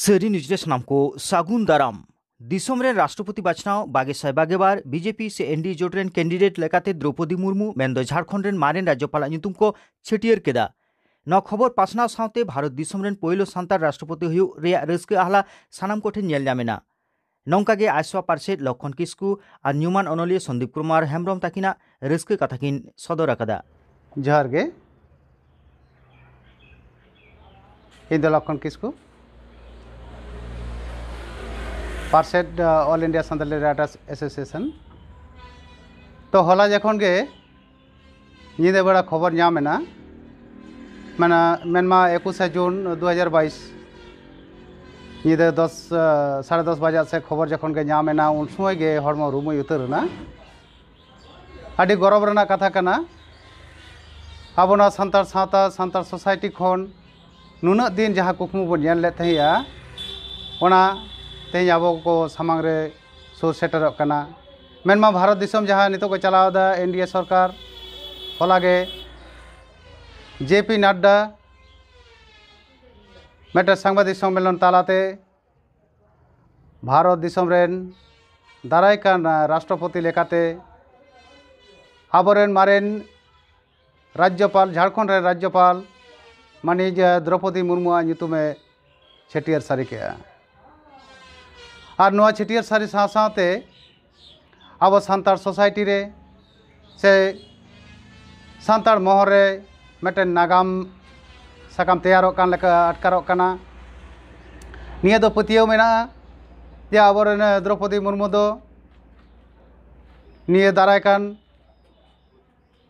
सारी निजरे सानाम को सागुन दाराम दिसोम रे राष्ट्रपति बाछनाव बागेसाय बागेबार बीजेपी से एनडीए जोट रेन कैंडिडेट लेकाते द्रौपदी मुर्मू मेंदो झारखंड रेन मारेन राज्यपाल ᱧᱩᱛᱩᱢ को छेटियर केदा न खबर पासनाव सावते भारत दिसोम रेन पोयलो सांतार राष्ट्रपति हुयुग रेया रस्के आहला सानाम कोठे नेल ᱧᱟᱢᱮᱱᱟ नौकागे आसवा पार्षद लक्षण किस्कू और न्यूमान अनलिया संदीप कुमार हेम्ब्रम ताकिना रस्के कथाकिन सदर आकादा। जोहार गे इन लक्षण किस्कू पार्षद all India Santali writers association तो हला जखन गे ᱧᱤᱫᱟᱹ बेड़ा खबर ᱧᱟᱢᱮᱱᱟ मेनमा 21 जून 2022 ᱧᱤᱫᱟᱹ 10:30 बजे से खबर जखन गे ᱧᱟᱢᱮᱱᱟ उन समय गे हड़मो रुमुय उतरना आदि गौरव रना कथा कना आबोना सान्तार सावता सान्तार सोसाइटी खन नुना दिन जहाँ कुकमु बन नेल ले तहिया ओना तेज अब को सामांग रे सुर सेटरक कना मेनमा भारत दिसम जहाँ नितो को चलावदा एनडीए सरकार हलागे जेपी नड्डा मेटे सांबादिक सम्मेलन तालाते भारत दिसम रेन दारायकान राष्ट्रपति लेकाते आबोरेन मारेन राज्यपाल झारखंड रे राज्यपाल माननीय द्रौपदी मुर्मू ᱧᱩᱛᱩᱢে छेटियर सारी के और नवा छेटियर सारी साथे अब सान्तार सोसाइटी रे से सान्तार महर रे मेटेन नागाम साकाम तैयारों कान लेका अटकारों कना निया दो पतियो मेना या आबोरेन द्रौपदी मुर्मू दो निया दारायकान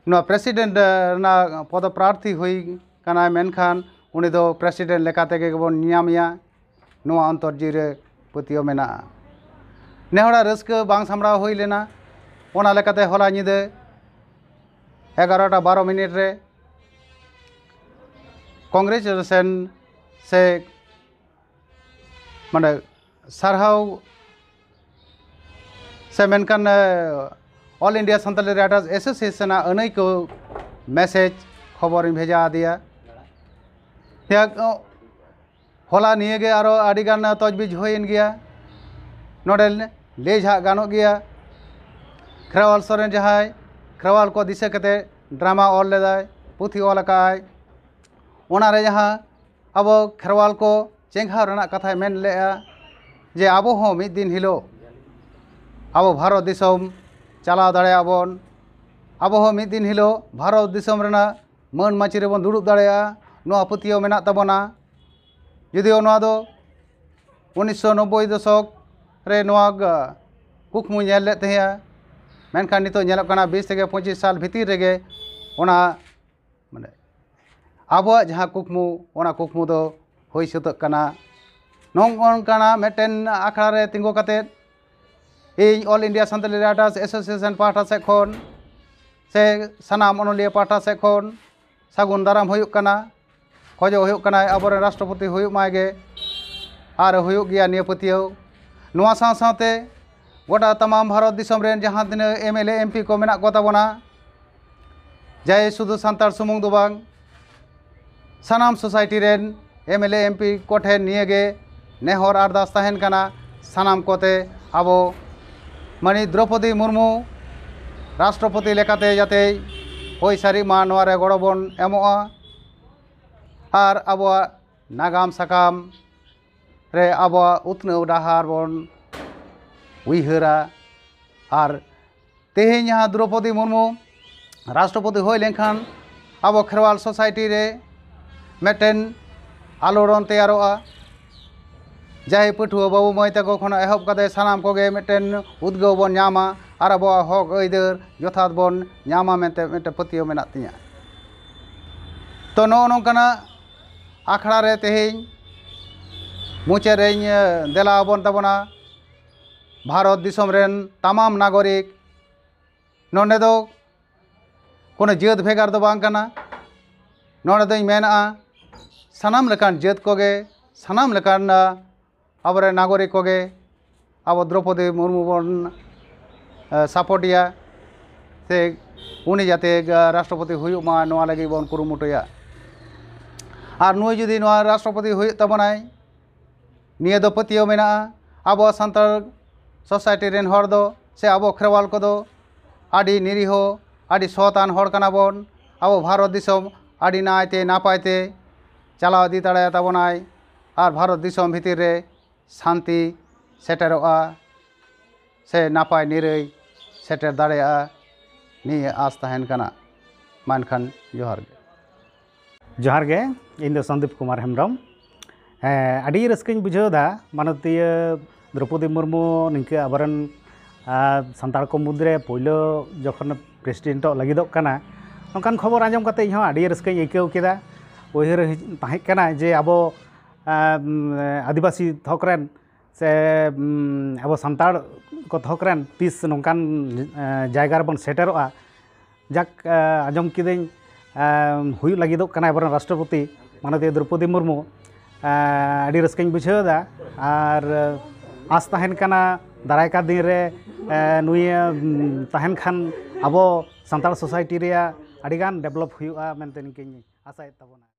नवा प्रेसिडेंट ना पद प्रार्थी हुई कना मेनखान उनी दो प्रेसिडेंट लेकाते के बन ᱧᱟᱢᱮᱭᱟ नवा अंतरजी रे पतियो मेना नेहड़ा रस्क बांग सामड़ा हुई लेना ओना लेकाते हला ᱧᱤᱫᱟᱹ 11:12 रे कांग्रेचुलेशन से माने सारहाव से मेनकान all India Santali writers association अनई को मैसेज खबर भेजा दिया हला निये गे आरो आदिगान तजबीज होइन गया नोडे ले झा गानो गया खेरवाल सोरेन जहाय खेरवाल को दिशा कते ड्रामा ऑल लेदाय पुथी ऑल काय ओनारे जहां अब खेरवाल को चेंघा रना कथा मेन लेआ जे आबो हो मिद दिन हिलो अब भारत दिसम चलाव दाड़ेया बन अब हो मिद दिन हिलो भारत दिसम रेना मन माची रे बन दुड़ुब दाड़ेया नोआ पतियो मेना तबना जुदिओ नोआ दो 1990 दशक रे नोआ कुकमु नेल ले तहिया मेनखान नितो नेलक कना 20 से 25 साल भीतर रेगे ओना माने आबो जहां कुकमु ओना कुकमु दो होई सुतक कना नोंगन कना मेटेन आखड़ा रे तिंगो काते इन all India Santali writers association पाहटा से खन से सनाम अनलिया पाहटा से खन सागुन दाराम हुयुक कना खजो हुयुक कना आबोरे राष्ट्रपति हुयुक मायगे आर हुयुक गया निया पतियो नोआ साव सावते गोटा तमाम भारत दिसम रेन जहां दिन एमएलए एमपी को मेना को ताबोना जाय सुदु सान्तार सुमुंग दो बांग सानाम सोसाइटी रेन एमएलए एमपी कोठे नियेगे नेहर अरदास ताहेन कना सानाम कोते आबो मानी द्रौपदी मुर्मू राष्ट्रपति लेकाते जाते होई सारी मा नोआरे गड़बन एमोआ और अब नागाम साकाम रे अब उतनौ डाहार बन उइहरा और तेहें यहाँ द्रौपदी मुर्मू राष्ट्रपति होई लेखान अब खेरवाल सोसाइटी रे मेटेन आलोड़न तैयारोआ जाहे पठुआ बाबू माई तको खन एहब कदे सानाम कोगे मेटेन उद्गव बन ᱧᱟᱢᱟ और अब हक ऐदर यथात बन ᱧᱟᱢᱟ मेनते मेटे पतियो मेना तिया तो नो नोंकाना आखड़ा रे तेहें मुचे रे देला बन तबना भारत दिसम रेन तमाम नागरिक नोंडे दो कोनो जेद भेगार दो बांग कना नोंडे दोई मेना सानाम लेकान जेद कोगे सानाम लेकान आबरे नागरिक कोगे अब द्रौपदी मुर्मू बन सपोर्टिया से उनी जाते राष्ट्रपति हुयुक मा नोआ लगी बन कुरुमुटुया और नुई जुदी नोआ राष्ट्रपति हुयुक तबनाय निये दो पतियो मेना आबो सांताल सोसाइटी रेन हर दो से आबो खेरवाल को दो आदि निरीहो आदि सतान हर काना बोन आबो भारत दिसम आदि नायते नापायते चलाव दी दाड़ाया ताबोनाय आर भारत दिसम भितिर रे शांति सेटेरोआ से नापाय निरै सेटेर दाड़ाया निये आस तहन काना मानखान जोहार गे इन दो संदीप कुमार हेम्ब्रम अड़ी रस्कኝ बुझावदा माननीय द्रौपदी मुर्मू निंके आबरन सानताड़ को मुद्रे पहिलो जखन प्रेसिडेंट लगिदोग काना नोंकान खबर आंजम काते इहो अड़ी रस्कኝ आइकाव केदा उयहर ताहें काना जे आबो आदिवासी थकरेन से आबो सानताड़ को थकरेन तीस नोंकान जायगा रे बन सेटेरोआ जाक आंजम किदें हुई लगिदोग काना आबरन राष्ट्रपति माननीय द्रौपदी मुर्मू अड़ी रस्कኝ बुझावदा आर आस तहन काना दारायका दिन रे नुई तहन खान आबो सानताड़ सोसाइटी रे अड़ीगान डेवलप हुआ मेनते निकिन आशायेद ताबोना।